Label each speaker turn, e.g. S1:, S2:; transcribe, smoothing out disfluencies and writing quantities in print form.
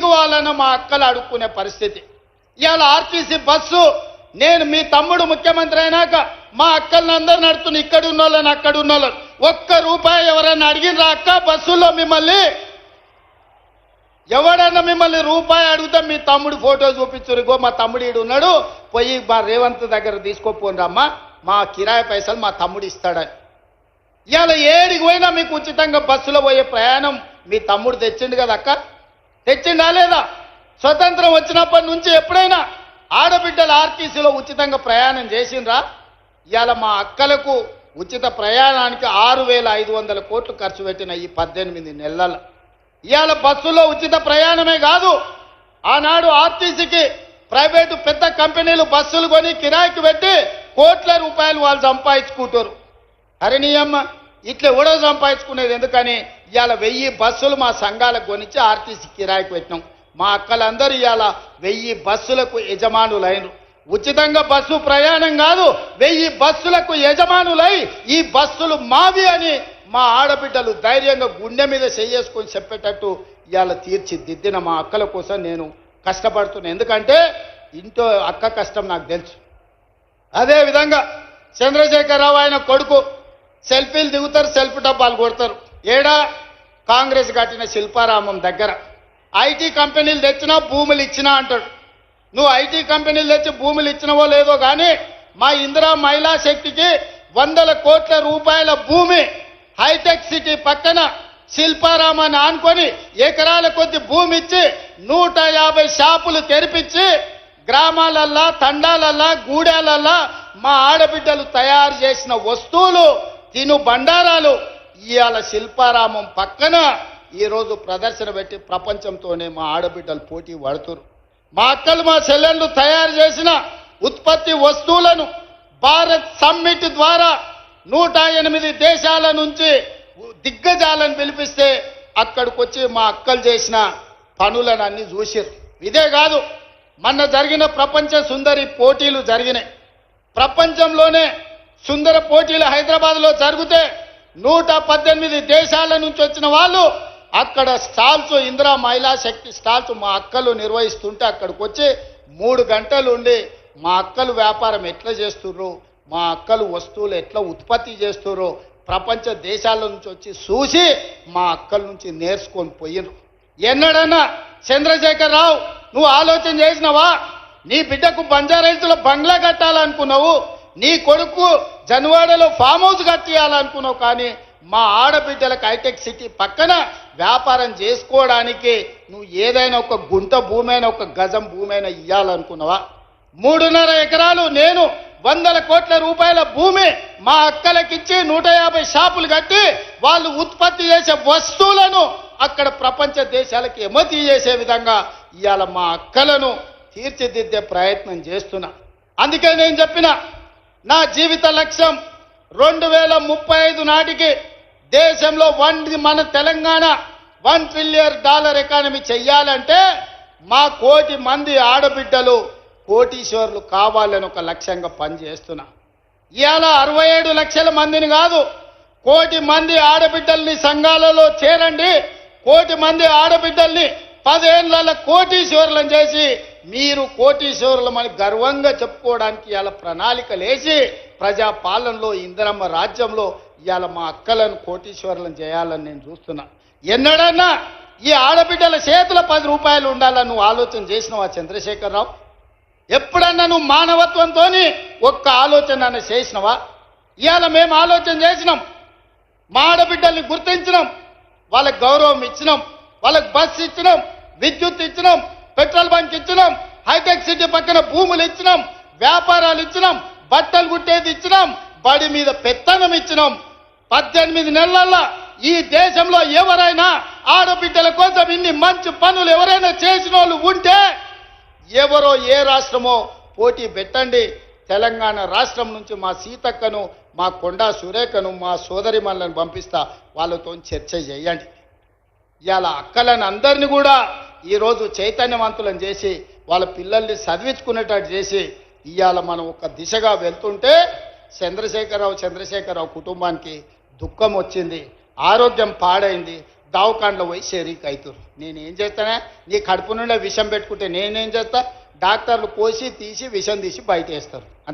S1: పోవాలన్న మా అక్కలు అడుక్కునే పరిస్థితి. ఇవాళ ఆర్టీసీ బస్సు నేను మీ తమ్ముడు ముఖ్యమంత్రి అయినాక మా అక్కల్ని అందరు నడుతున్న ఇక్కడ ఉన్న వాళ్ళని అక్కడ ఉన్న వాళ్ళని ఒక్క రూపాయి ఎవరైనా అడిగినరా అక్క బస్సుల్లో మిమ్మల్ని ఎవడన్నా మిమ్మల్ని రూపాయి అడిగితే మీ తమ్ముడు ఫోటో చూపించురు, ఇగో మా తమ్ముడు ఈడు ఉన్నాడు పోయి మా రేవంత్ దగ్గర తీసుకోపోను రమ్మా మా కిరాయి పైసలు మా తమ్ముడు ఇస్తాడని. ఇవాళ ఏడికి పోయినా మీకు ఉచితంగా బస్సులో పోయే ప్రయాణం మీ తమ్ముడు తెచ్చిండు కదా అక్క, తెచ్చిండా లేదా? స్వతంత్రం వచ్చినప్పటి నుంచి ఎప్పుడైనా ఆడబిడ్డలు ఆర్టీసీలో ఉచితంగా ప్రయాణం చేసిండ్రా? ఇవాళ మా అక్కలకు ఉచిత ప్రయాణానికి 6,500 కోట్లు ఖర్చు పెట్టిన ఈ 18 నెలల ఇవాళ బస్సులో ఉచిత ప్రయాణమే కాదు, ఆనాడు ఆర్టీసీకి ప్రైవేటు పెద్ద కంపెనీలు బస్సులు కొని కిరాయికి పెట్టి కోట్ల రూపాయలు వాళ్ళు సంపాదించుకుంటారు. అరే నీ అమ్మ ఇట్లా కూడా సంపాదించుకునేది ఎందుకని ఇవాళ 1000 బస్సులు మా సంఘాలకు కొనిచ్చి ఆర్టీసీ కిరాయికి పెట్టినాం. మా అక్కలందరూ ఇవాళ 1000 బస్సులకు యజమానులైనరు. ఉచితంగా బస్సు ప్రయాణం కాదు 1000 బస్సులకు యజమానులై ఈ బస్సులు మావి అని మా ఆడబిడ్డలు ధైర్యంగా గుండె మీద చేసుకొని చెప్పేటట్టు ఇవాళ తీర్చిదిద్దిన మా అక్కల కోసం నేను కష్టపడుతున్నా. ఎందుకంటే ఇంట్లో అక్క కష్టం నాకు తెలుసు. అదేవిధంగా చంద్రశేఖరరావు ఆయన కొడుకు సెల్ఫీలు దిగుతారు, సెల్ఫీ డబ్బాలు కొడతారు. ఏడా కాంగ్రెస్ కట్టిన శిల్పారామం దగ్గర ఐటీ కంపెనీలు తెచ్చినా భూములు ఇచ్చినా అంటాడు. నువ్వు ఐటీ కంపెనీలు తెచ్చి భూములు ఇచ్చినవో లేదో కానీ మా ఇందిరా మహిళా శక్తికి 100 కోట్ల రూపాయల భూమి హైటెక్ సిటీ పక్కన శిల్పారామాన్ని ఆనుకొని ఎకరాల కొద్ది భూమి ఇచ్చి 150 షాపులు తెరిపించి గ్రామాలల్లా తండాలల్లా గూడాలల్లా మా ఆడబిడ్డలు తయారు చేసిన వస్తువులు తిను బండారాలు ఇవాళ శిల్పారామం పక్కన ఈరోజు ప్రదర్శన పెట్టి ప్రపంచంతోనే మా ఆడబిడ్డలు పోటీ పడుతున్నారు. మా అక్కలు మా చెల్లెళ్ళు తయారు చేసిన ఉత్పత్తి వస్తువులను భారత్ సమ్మిట్ ద్వారా 108 దేశాల నుంచి దిగ్గజాలను పిలిపిస్తే అక్కడికి వచ్చి మా అక్కలు చేసిన పనులను అన్ని చూసారు. ఇదే కాదు మొన్న జరిగిన ప్రపంచ సుందరి పోటీలు జరిగినాయి. ప్రపంచంలోనే సుందర పోటీలు హైదరాబాద్లో జరిగితే 118 దేశాల నుంచి వచ్చిన వాళ్ళు అక్కడ స్టాల్స్ ఇందిరా మహిళా శక్తి స్టాల్స్ మా అక్కలు నిర్వహిస్తుంటే అక్కడికి వచ్చి 3 గంటలు ఉండి మా అక్కలు వ్యాపారం ఎట్లా చేస్తుర్రు, మా అక్కలు వస్తువులు ఎట్లా ఉత్పత్తి చేస్తుర్రు ప్రపంచ దేశాల నుంచి వచ్చి చూసి మా అక్కల నుంచి నేర్చుకొని పోయినరు. ఎన్నడన్నా చంద్రశేఖరరావు నువ్వు ఆలోచన చేసినవా? నీ బిడ్డకు బంజారాహిల్స్లో బంగ్లా కట్టాలనుకున్నావు, నీ కొడుకు జన్వాడలో ఫామ్ హౌస్ కట్టియాలనుకున్నావు, కానీ మా ఆడబిడ్డలకు హైటెక్ సిటీ పక్కన వ్యాపారం చేసుకోవడానికి నువ్వు ఏదైనా ఒక గుంట భూమి అయినా ఒక గజం భూమి అయినా ఇవ్వాలనుకున్నావా? 3.5 ఎకరాలు నేను 100 కోట్ల రూపాయల భూమి మా అక్కలకిచ్చి 150 షాపులు కట్టి వాళ్ళు ఉత్పత్తి చేసే వస్తువులను అక్కడ ప్రపంచ దేశాలకు ఎగుమతి చేసే విధంగా ఇవాళ మా అక్కలను తీర్చిదిద్దే ప్రయత్నం చేస్తున్నా. అందుకే నేను చెప్పిన నా జీవిత లక్ష్యం 2035 నాటికి దేశంలో మన తెలంగాణ $1 ట్రిలియన్ ఎకానమీ చెయ్యాలంటే మా 1 కోటి మంది ఆడబిడ్డలు కోటీశ్వర్లు కావాలని ఒక లక్ష్యంగా పనిచేస్తున్నా. ఇవాళ 67 లక్షల మందిని కాదు 1 కోటి మంది ఆడబిడ్డల్ని సంఘాలలో చేరండి, 1 కోటి మంది ఆడబిడ్డల్ని 10 ఏళ్ల కోటీశ్వర్లను చేసి మీరు కోటీశ్వరులమని గర్వంగా చెప్పుకోవడానికి ఇవాళ ప్రణాళికలు వేసి ప్రజాపాలనలో ఇందిరమ్మ రాజ్యంలో ఇవాళ మా అక్కలను కోటీశ్వరులను చేయాలని నేను చూస్తున్నా. ఎన్నడన్నా ఈ ఆడబిడ్డల చేతుల 10 రూపాయలు ఉండాలని నువ్వు ఆలోచన చేసినావా చంద్రశేఖరరావు? ఎప్పుడన్నా నువ్వు మానవత్వంతో ఒక్క ఆలోచన చేసినవా? ఇవాళ మేము ఆలోచన చేసినాం, మా ఆడబిడ్డల్ని గుర్తించినాం, వాళ్ళకి గౌరవం ఇచ్చినాం, వాళ్ళకి బస్సు ఇచ్చినాం, విద్యుత్ ఇచ్చినాం, పెట్రోల్ బంక్ ఇచ్చినాం, హైటెక్ సిటీ పక్కన భూములు ఇచ్చినాం, వ్యాపారాలు ఇచ్చినాం, బట్టలు కుట్టేది ఇచ్చినాం, బడి మీద పెత్తనం ఇచ్చినాం. 18 నెలల్లో ఈ దేశంలో ఎవరైనా ఆడబిడ్డల కోసం ఇన్ని మంచి పనులు ఎవరైనా చేసిన వాళ్ళు ఉంటే ఎవరో ఏ రాష్ట్రమో పోటీ పెట్టండి. తెలంగాణ రాష్ట్రం నుంచి మా సీతక్కను, మా కొండా సురేఖను, మా సోదరిమణులను పంపిస్తా, వాళ్ళతో చర్చ చేయండి. ఇవాళ అక్కలను అందరినీ కూడా ఈరోజు చైతన్యవంతులను చేసి వాళ్ళ పిల్లల్ని చదివించుకునేటట్టు చేసి ఇవాళ మనం ఒక దిశగా వెళ్తుంటే చంద్రశేఖరరావు కుటుంబానికి దుఃఖం వచ్చింది, ఆరోగ్యం పాడైంది, దావకాండ్లో పోయి షరీక్ అవుతారు. నేనేం చేస్తానా, నీ కడుపు నుండి విషం పెట్టుకుంటే నేనేం చేస్తా, డాక్టర్లు కోసి తీసి విషం తీసి బయట వేస్తారు.